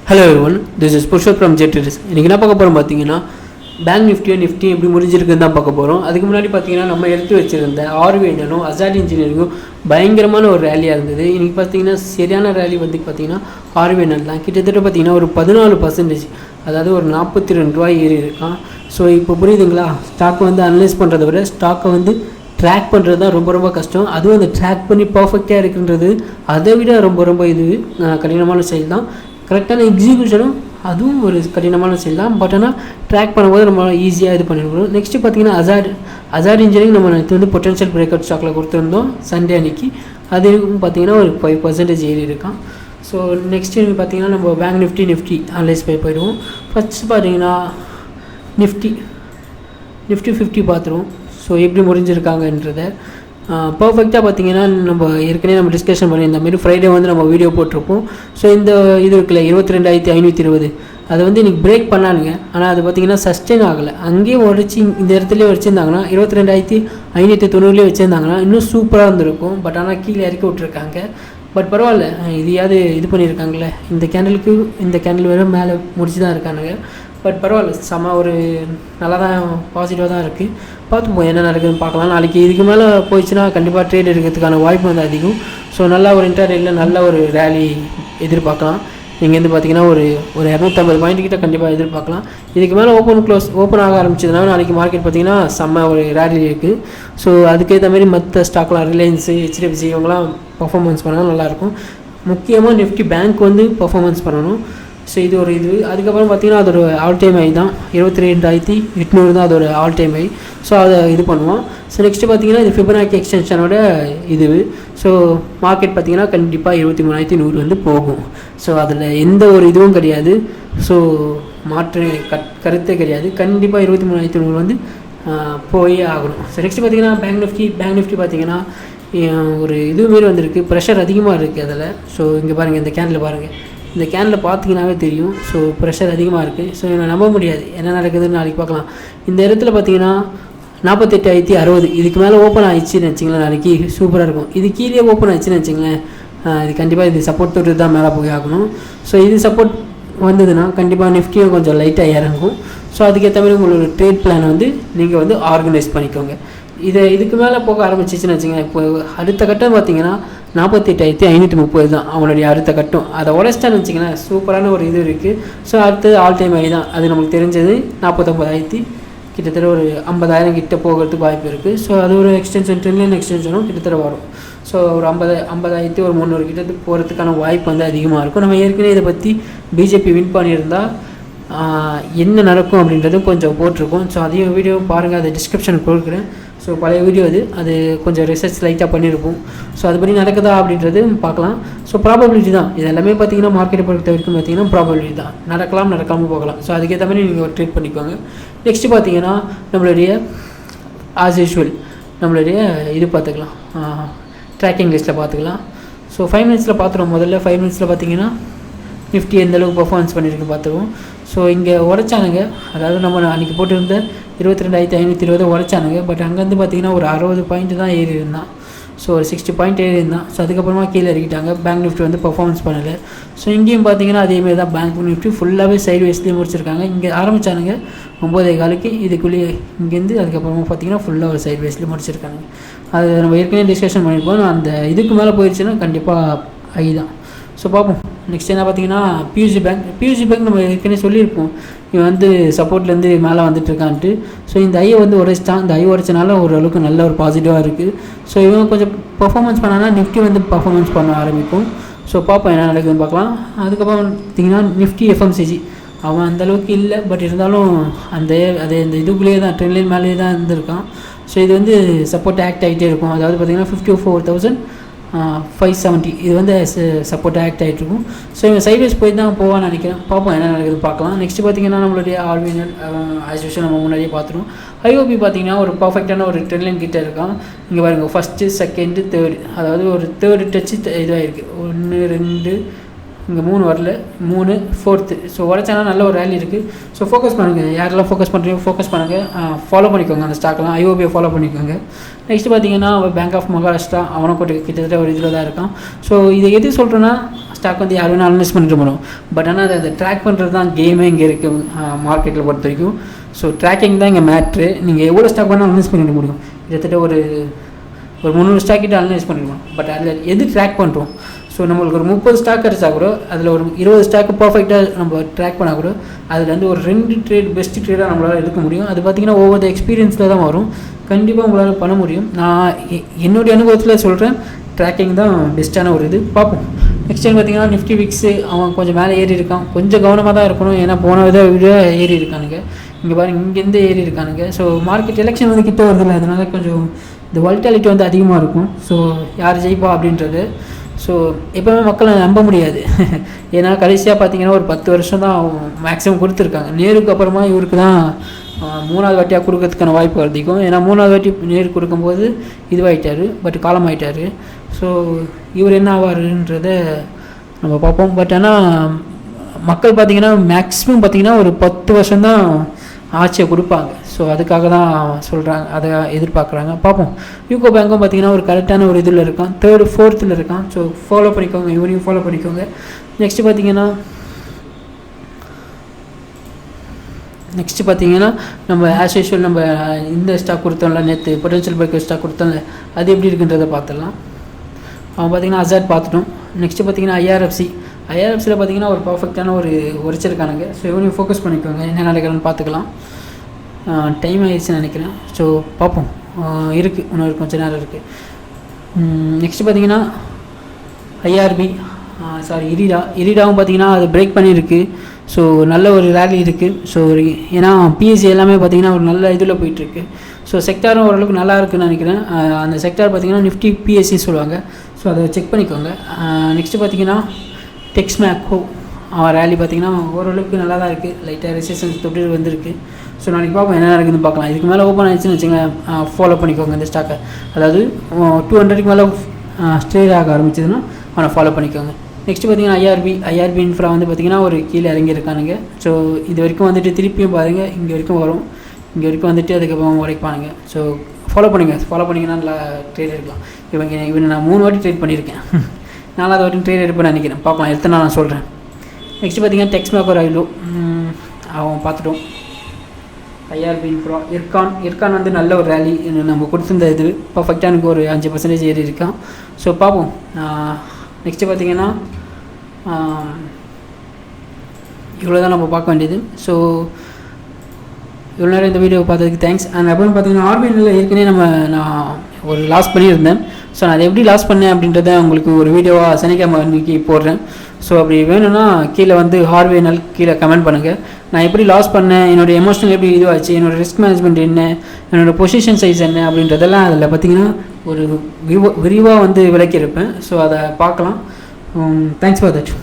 Hello everyone, this is Purushoth from ஜெட்ரிஸ். இன்றைக்கி என்ன பார்க்க போகிறோம் பார்த்தீங்கன்னா, பேங்க் நிஃப்டி எப்படி முடிஞ்சிருக்குன்னு தான் பார்க்க போகிறோம். அதுக்கு முன்னாடி பார்த்தீங்கன்னா நம்ம எடுத்து வச்சுருந்த ஆர்வேண்டனும் அசாட் இன்ஜினியரிங்கும் பயங்கரமான ஒரு ரேலியாக இருந்தது. இன்றைக்கி பார்த்தீங்கன்னா சரியான ரேலி வந்து பார்த்தீங்கன்னா ஆர்வேண்டல் தான். கிட்டத்தட்ட பார்த்தீங்கன்னா ஒரு 14%, அதாவது ஒரு 42 ரூபாய் ஏறி இருக்கான். ஸோ இப்போ புரியுதுங்களா, ஸ்டாக்கை வந்து அனலைஸ் பண்ணுறதை விட ஸ்டாக்கை வந்து ட்ராக் பண்ணுறது தான் ரொம்ப ரொம்ப கஷ்டம். அதுவும் அந்த ட்ராக் பண்ணி பர்ஃபெக்டாக இருக்குன்றது அதை விட ரொம்ப இது கடினமான செயல் தான். கரெக்டான எக்ஸிக்யூஷனும் அதுவும் ஒரு கடினமான செயல் தான். பட் ஆனால் ட்ராக் பண்ணும்போது நம்ம ஈஸியாக இது பண்ணிருக்கணும். நெக்ஸ்ட்டு பார்த்தீங்கன்னா அசாட் இன்ஜினியரிங் நம்ம நேற்று வந்து பொட்டன்ஷியல் பிரேக் அவுட் ஸ்டாக்கில் கொடுத்துருந்தோம் சண்டே அன்னைக்கு. அது பார்த்தீங்கன்னா ஒரு 5% ஏறி இருக்கான். ஸோ நெக்ஸ்ட் பார்த்தீங்கன்னா நம்ம பேங்க் நிஃப்டி அனலைஸ் போயிடுவோம். ஃபஸ்ட்டு பார்த்தீங்கன்னா நிஃப்டி 50 பார்த்துருவோம். ஸோ எப்படி முடிஞ்சிருக்காங்கன்றதை பர்ஃபெக்டாக பார்த்தீங்கன்னா நம்ம ஏற்கனவே நம்ம டிஸ்கஷன் பண்ணி இந்த மாதிரி ஃப்ரைடே வந்து நம்ம வீடியோ போட்டிருப்போம். ஸோ இந்த இது இருக்குல்ல 22,520 அதை வந்து இன்றைக்கி பிரேக் பண்ணானுங்க. ஆனால் அது பார்த்திங்கன்னா சஸ்டெயின் ஆகலை. அங்கேயே உடச்சி இந்த இடத்துலேயே வச்சுருந்தாங்கன்னா 22,590 வச்சுருந்தாங்கன்னா இன்னும் சூப்பராக இருந்திருக்கும். பட் ஆனால் கீழே இறக்கி விட்ருக்காங்க. பட் பரவாயில்ல, இதையாவது இது பண்ணியிருக்காங்களே. இந்த கேண்டில் வேறு மேலே முடிச்சு தான் இருக்கானுங்க. பட் பரவாயில்ல, செம்ம ஒரு நல்லா தான் பாசிட்டிவாக தான் இருக்குது. பார்த்துப்போம் என்ன நடக்குதுன்னு பார்க்கலாம். நாளைக்கு இதுக்கு மேலே போயிடுச்சுன்னா கண்டிப்பாக ட்ரேட் எடுக்கிறதுக்கான வாய்ப்பு வந்து அதிகம். ஸோ நல்லா ஒரு இன்டர்டேயில் நல்ல ஒரு ரேலி எதிர்பார்க்கலாம். இங்கேருந்து பார்த்தீங்கன்னா ஒரு 250 பாயிண்ட் கிட்ட கண்டிப்பாக எதிர்பார்க்கலாம். இதுக்கு மேலே ஓப்பன் ஆக ஆரம்பிச்சதுனா நாளைக்கு மார்க்கெட் பார்த்திங்கன்னா செம்ம ஒரு ரேலி இருக்குது. ஸோ அதுக்கேற்ற மாதிரி மற்ற ஸ்டாக்லாம் ரிலையன்ஸு, HDFC இவங்களாம் பர்ஃபார்மன்ஸ் பண்ணால் நல்லாயிருக்கும். முக்கியமாக நிஃப்டி பேங்க் வந்து பர்ஃபார்மன்ஸ் பண்ணணும். ஸோ இது ஒரு இது. அதுக்கப்புறம் பார்த்திங்கன்னா அது ஒரு ஆல் டைம் ஹை தான். 22,800 தான் அதோட ஆல் டைம் ஹை. ஸோ அதை இது பண்ணுவோம். ஸோ நெக்ஸ்ட்டு பார்த்திங்கன்னா இது ஃபிபனாக்கி எக்ஸ்டென்ஷனோட இது. ஸோ மார்க்கெட் பார்த்திங்கன்னா கண்டிப்பாக 23,100 வந்து போகும். ஸோ அதில் எந்த ஒரு இதுவும் கிடையாது. ஸோ மாற்று கருத்தே கிடையாது. கண்டிப்பாக 23,100 வந்து போயே ஆகணும். ஸோ நெக்ஸ்ட்டு பார்த்திங்கன்னா பேங்க் நிஃப்டி பார்த்திங்கன்னா ஒரு இது மாரி வந்திருக்கு. ப்ரெஷர் அதிகமாக இருக்குது அதில். ஸோ இங்கே பாருங்கள், இந்த கேண்டில் பாருங்கள், இந்த கேனில் பார்த்தீங்கன்னாவே தெரியும். ஸோ ப்ரெஷர் அதிகமாக இருக்குது. ஸோ என்னை நம்ப முடியாது என்ன நடக்குதுன்னு நாளைக்கு பார்க்கலாம். இந்த இடத்துல பார்த்தீங்கன்னா 48,060 இதுக்கு மேலே ஓப்பன் ஆகிடுச்சின்னு வச்சிங்களேன், நாளைக்கு சூப்பராக இருக்கும். இது கீழே ஓப்பன் ஆகிடுச்சின்னு வச்சிங்களேன், இது கண்டிப்பாக இது சப்போர்ட் தொட்டு தான் மேலே போய் ஆகணும். ஸோ இது சப்போர்ட் வந்ததுன்னா கண்டிப்பாக நிஃப்டியும் கொஞ்சம் லைட்டாக இறங்கும். ஸோ அதுக்கேற்ற மாதிரி உங்களோட ட்ரேட் பிளான் வந்து நீங்கள் வந்து ஆர்கனைஸ் பண்ணிக்கோங்க. இதுக்கு மேலே போக ஆரம்பிச்சிச்சுன்னு வச்சுங்க, இப்போ அடுத்த கட்டம் பார்த்தீங்கன்னா 48,530 தான் அவங்களுடைய அடுத்த கட்டம். அதை உடச்சிட்டான்னு வச்சிங்கன்னா சூப்பரான ஒரு இது இருக்குது. ஸோ அடுத்தது ஆல் டைம் ஹை தான். அது நமக்கு தெரிஞ்சது 49,000 கிட்டத்தட்ட ஒரு 50,000 கிட்ட போகிறதுக்கு வாய்ப்பு இருக்குது. ஸோ அது ஒரு எக்ஸ்டென்ஷன், ட்ரெண்ட்லைன் எக்ஸ்டென்ஷனும் கிட்டத்தட்ட வரும். ஸோ ஒரு 50,300 கிட்ட போகிறதுக்கான வாய்ப்பு வந்து அதிகமாக இருக்கும். நம்ம ஏற்கனவே இதை பற்றி பிஜேபி வின் பண்ணியிருந்தால் என்ன நடக்கும் அப்படின்றதும் கொஞ்சம் போட்டிருக்கோம். ஸோ அதையும் வீடியோ பாருங்கள், அதை டிஸ்கிரிப்ஷனுக்கு கொடுக்குறேன். ஸோ பழைய வீடியோ அது கொஞ்சம் ரிசர்ச் லைட்டாக பண்ணியிருப்போம். ஸோ அதுபடி நடக்குதா அப்படின்றது பார்க்கலாம். ஸோ ப்ராபபிலிட்டி தான் இது எல்லாமே. பார்த்தீங்கன்னா மார்க்கெட்டை பொறுத்த வரைக்கும் பார்த்தீங்கன்னா ப்ராபபிலிட்டி தான். நடக்காமல் போகலாம். ஸோ அதுக்கேற்ற மாதிரி நீங்கள் ஒரு ட்ரீட் பண்ணிக்கோங்க. நெக்ஸ்ட்டு பார்த்தீங்கன்னா நம்மளுடைய ஆஸ் யூஷுவல் நம்மளுடைய இது பார்த்துக்கலாம், ட்ராக்கிங் லிஸ்ட்டில் பார்த்துக்கலாம். ஸோ 5 மினிட்ஸில் பார்த்துருவோம். முதல்ல 5 மினிட்ஸில் பார்த்தீங்கன்னா நிஃப்டி எந்தளவுக்கு பர்ஃபார்மன்ஸ் பண்ணியிருக்கு பார்த்துருவோம். ஸோ இங்கே உடச்சானுங்க, அதாவது நம்ம அன்றைக்கி போட்டிருந்த 22,520 உடச்சானுங்க. பட் அங்கேருந்து பார்த்திங்கன்னா ஒரு 60 பாயிண்ட் தான் ஏறி இருந்தான். ஸோ ஒரு 60 பாயிண்ட் ஏறி இருந்தான். ஸோ அதுக்கப்புறமா கீழே இறக்கிட்டாங்க. பேங்க் நிஃப்டி வந்து பர்ஃபார்மன்ஸ் பண்ணலை. ஸோ இங்கேயும் பார்த்தீங்கன்னா அதேமாரி தான். பேங்க் நிஃப்டி ஃபுல்லாகவே சைடு வேஸ்லேயே முடிச்சிருக்காங்க. இங்கே ஆரம்பித்தானுங்க 9:15 இதுக்குள்ளேயே இங்கேருந்து அதுக்கப்புறமா பார்த்தீங்கன்னா ஃபுல்லாக ஒரு சைடு வேஸ்லேயே முடிச்சிருக்காங்க. அது நம்ம ஏற்கனவே டிஸ்கஷன் பண்ணியிருப்போம். அந்த இதுக்கு மேலே போயிடுச்சுன்னா கண்டிப்பாக ஐ தான். ஸோ பார்ப்போம். நெக்ஸ்ட் என்ன பார்த்தீங்கன்னா பியூசி பேங்க் நம்ம ஏற்கனவே சொல்லியிருப்போம், இவன் வந்து சப்போர்ட்லேருந்து மேலே வந்துட்டுருக்கான்ட்டு. ஸோ இந்த ஐயை வந்து உடைச்சிட்டான். இந்த ஐ உடைச்சனால ஓரளவுக்கு நல்ல ஒரு பாசிட்டிவாக இருக்குது. ஸோ இவன் கொஞ்சம் பர்ஃபார்மன்ஸ் பண்ணானா நிஃப்டி வந்து பர்ஃபார்மன்ஸ் பண்ண ஆரம்பிக்கும். ஸோ பார்ப்போம் என்ன நடக்குதுன்னு பார்க்கலாம். அதுக்கப்புறம் பார்த்தீங்கன்னா நிஃப்டி FMCG அவன் அந்தளவுக்கு இல்லை. பட் இருந்தாலும் இந்த இதுக்குள்ளேயே தான், ட்ரெண்ட்லைன் மேலேயே தான் இருந்திருக்கான். ஸோ இது வந்து சப்போர்ட் ஆக்ட் ஆகிட்டே இருக்கும். அதாவது பார்த்திங்கன்னா 54,570 இது வந்து சப்போர்ட் ஆக்ட் ஆகிட்ருக்கும். ஸோ இவங்க சைட்வேஸ் போய் தான் போவான்னு நினைக்கிறேன். பார்ப்போம் என்ன நடக்குது பார்க்கலாம். நெக்ஸ்ட்டு பார்த்திங்கன்னா நம்மளுடைய ஆர்விஎன்எல் ஆஸ் யூஷுவல் நம்ம முன்னாடியே பார்த்துருவோம். ஐஓபி பார்த்திங்கன்னா ஒரு பர்ஃபெக்டான ஒரு ட்ரெண்ட்லைன் கிட்டே இருக்கான். இங்கே பாருங்கள், ஃபஸ்ட்டு செகண்டு தேர்டு, அதாவது ஒரு தேர்டு டச்சு இதாக இருக்குது. 1 2 இங்கே 3 வரல, 3 4th. ஸோ உடச்சானா நல்ல ஒரு ரேலி இருக்குது. ஸோ ஃபோக்கஸ் பண்ணுங்கள், யாரெல்லாம் ஃபோக்கஸ் பண்ணுறீங்க ஃபோக்கஸ் பண்ணுங்கள், ஃபாலோ பண்ணிக்கோங்க அந்த ஸ்டாக்லாம். ஐஓபியை ஃபாலோ பண்ணிக்கோங்க. நெக்ஸ்ட்டு பார்த்தீங்கன்னா பேங்க் ஆஃப் மகாராஷ்டிரா அவனை கிட்டத்தட்ட ஒரு இதில் தான் இருக்கான். ஸோ இதை எது சொல்கிறேன்னா ஸ்டாக் வந்து யார் வேணால் அனலைஸ் பண்ணிட்டு போகணும். பட் ஆனால் அதை ட்ராக் பண்ணுறது தான் கேமே இங்கே இருக்குது மார்க்கெட்டில் பொறுத்த வரைக்கும். ஸோ ட்ராக்கிங் தான் இங்கே மேட்ரு. நீங்கள் எவ்வளோ ஸ்டாக் வேணால் அனலைஸ் பண்ணிட முடியும். கிட்டத்தட்ட ஒரு 300 ஸ்டாக் கிட்ட அனலைஸ் பண்ணிடுவோம். பட் அதில் எது ட்ராக் பண்ணுறோம்? ஸோ நம்மளுக்கு ஒரு 30 ஸ்டாக் கிடச்சா கூட அதில் ஒரு 20 ஸ்டாக்கு பர்ஃபெக்டாக நம்ம ட்ராக் பண்ணால் கூட அதில் வந்து ஒரு 2 ட்ரேட் பெஸ்ட் ட்ரேடாக நம்மளால் எடுக்க முடியும். அது பார்த்திங்கன்னா ஒவ்வொரு எக்ஸ்பீரியன்ஸில் தான் வரும். கண்டிப்பாக உங்களால் பண்ண முடியும். நான் என்னுடைய அனுபவத்தில் சொல்கிறேன், ட்ராக்கிங் தான் பெஸ்ட்டான ஒரு இது. பார்ப்போம். நெக்ஸ்ட் டைம் பார்த்திங்கன்னா நிஃப்டி விக்ஸு அவன் கொஞ்சம் மேலே ஏறி இருக்கான். கொஞ்சம் கவனமாக தான் இருக்கணும். ஏன்னா போன விட ஏறி இருக்கானுங்க. இங்கே பாருங்கள், இங்கேருந்து ஏறி இருக்கானுங்க. ஸோ மார்க்கெட் எலெக்ஷன் வந்து கிட்ட வருதில்ல, அதனால கொஞ்சம் இந்த வாலட்டிலிட்டி வந்து அதிகமாக இருக்கும். ஸோ யார் ஜெயிப்பா அப்படின்றது. ஸோ எப்போவுமே மக்களை நம்ப முடியாது. ஏன்னா கடைசியாக பார்த்தீங்கன்னா ஒரு 10 வருஷம் தான் மேக்ஸிமம் கொடுத்துருக்காங்க. நேருக்கு அப்புறமா இவருக்கு தான் 3வது வாட்டியாக கொடுக்கறதுக்கான வாய்ப்பு அதிகம். ஏன்னா 3வது வாட்டி நேரு கொடுக்கும்போது இதுவாகிட்டார், பட் காலம் ஆகிட்டார். ஸோ இவர் என்ன ஆவாருன்றத நம்ம பார்ப்போம். பட் ஆனால் மக்கள் பார்த்திங்கன்னா மேக்ஸிமம் பார்த்திங்கன்னா ஒரு 10 வருஷம்தான் ஆட்சியை கொடுப்பாங்க. ஸோ அதுக்காக தான் சொல்கிறாங்க, அதை எதிர்பார்க்குறாங்க. பார்ப்போம். யூகோ பேங்க்கும் பார்த்திங்கன்னா ஒரு கரெக்டான ஒரு இதில் இருக்கான், 3rd 4th இருக்கான். ஸோ ஃபாலோ பண்ணிக்கோங்க, இவரையும் ஃபாலோ பண்ணிக்கோங்க. நெக்ஸ்ட்டு பார்த்திங்கன்னா நம்ம ஆஸ் யூஷுவல் நம்ம இந்த ஸ்டாக் கொடுத்தோம்ல, நேற்று பொட்டன்ஷியல் பிரேக்கர் ஸ்டாக் கொடுத்தோம்ல, அது எப்படி இருக்குன்றதை பார்த்துடலாம். அவன் பார்த்திங்கன்னா அசாட் பார்த்துட்டோம். நெக்ஸ்ட்டு பார்த்திங்கன்னா ஐஆர்எஃப்சியில் பார்த்திங்கன்னா ஒரு பர்ஃபெக்டான ஒரு உரைச்சிருக்கானுங்க. ஸோ இவனையும் ஃபோக்கஸ் பண்ணிக்கோங்க, என்ன நடக்கிறன்னு பார்த்துக்கலாம். டைம் ஆகிடுச்சுன்னு நினைக்கிறேன். ஸோ பார்ப்போம். இருக்குது, இன்னொரு கொஞ்சம் நேரம் இருக்குது. நெக்ஸ்ட்டு பார்த்திங்கன்னா இரிடாவும் பார்த்திங்கன்னா அது பிரேக் பண்ணியிருக்கு. ஸோ நல்ல ஒரு ரேலி இருக்குது. ஸோ ஏன்னா பிஎஸ்சி எல்லாமே பார்த்திங்கன்னா ஒரு நல்ல இதில் போயிட்டுருக்கு. ஸோ செக்டாரும் ஓரளவுக்கு நல்லா இருக்குதுன்னு நினைக்கிறேன். அந்த செக்டார் பார்த்திங்கன்னா நிஃப்டி பிஎஸ்சி சொல்லுவாங்க. ஸோ அதை செக் பண்ணிக்கோங்க. நெக்ஸ்ட்டு பார்த்திங்கன்னா டெக்ஸ்மேக்கோ ரேலி பார்த்திங்கன்னா ஓரளவுக்கு நல்லா தான் இருக்குது. லைட்டாக ரெசிஸ்டன்ஸ் தொட்டு வந்திருக்கு. ஸோ நாளைக்கு பார்ப்போம் என்ன நடக்குதுன்னு பார்க்கலாம். இதுக்கு மேலே ஓப்பன் ஆகிடுச்சுன்னு வச்சுங்களேன், ஃபாலோ பண்ணிக்கோங்க இந்த ஸ்டாக்கை. அதாவது 200க்கு மேலே ஸ்ட்ரேட் ஆக ஆரம்பிச்சதுன்னா அவனை ஃபாலோ பண்ணிக்கோங்க. நெக்ஸ்ட்டு பார்த்திங்கன்னா ஐஆர்பி இன்ஃப்ரா வந்து பார்த்திங்கன்னா ஒரு கீழே இறங்கியிருக்கானுங்க. ஸோ இது வரைக்கும் வந்துட்டு திருப்பியும் பாருங்கள், இங்கே வரைக்கும் வரும், இங்கே வரைக்கும் வந்துட்டு அதுக்கப்புறம் உரைப்பானுங்க. ஸோ ஃபாலோ பண்ணிங்கன்னா நல்லா ட்ரேட் எடுக்கலாம். இவனை நான் 3 வாட்டி ட்ரேட் பண்ணியிருக்கேன். 4வது வாட்டி ட்ரேட் எடுப்பேன்னு நினைக்கிறேன். பார்க்கலாம், எத்தனை நான் சொல்கிறேன். நெக்ஸ்ட்டு பார்த்திங்கன்னா டெக்ஸ்மேக்கோ ராயிலோ அவன் பார்த்துட்டோம். ஐஆர்பி இன்ஃப்ரா இர்கான் வந்து நல்ல ஒரு ரேலி நம்ம கொடுத்துருந்த இது பர்ஃபெக்டாக எனக்கு ஒரு 5% ஏறி இருக்கான். ஸோ பார்ப்போம். நெக்ஸ்ட்டு பார்த்திங்கன்னா இவ்வளோ தான் நம்ம பார்க்க வேண்டியது. ஸோ இவ்வளோ நேரம் இந்த வீடியோ பார்த்ததுக்கு தேங்க்ஸ். அண்ட் அப்புறம் பார்த்திங்கன்னா ஆர்பிஐயில் ஏற்கனவே நான் ஒரு லாஸ் பண்ணியிருந்தேன். ஸோ நான் அதை எப்படி லாஸ் பண்ணேன் அப்படின்றத உங்களுக்கு ஒரு வீடியோவாக சனிக்கிழமை அன்றைக்கி போடுறேன். ஸோ அப்படி வேணும்னா கீழே வந்து ஹார்வேனால் கீழே கமெண்ட் பண்ணுங்கள். நான் எப்படி லாஸ் பண்ணேன், என்னோடய எமோஷனல் எப்படி இதுவாச்சு, என்னோடய ரிஸ்க் மேனேஜ்மெண்ட் என்ன, என்னோடய பொசிஷன் சைஸ் என்ன அப்படின்றதெல்லாம் அதில் பார்த்திங்கன்னா ஒரு விரிவாக வந்து விளக்கியிருப்பேன். ஸோ அதை பார்க்கலாம். Thanks for that.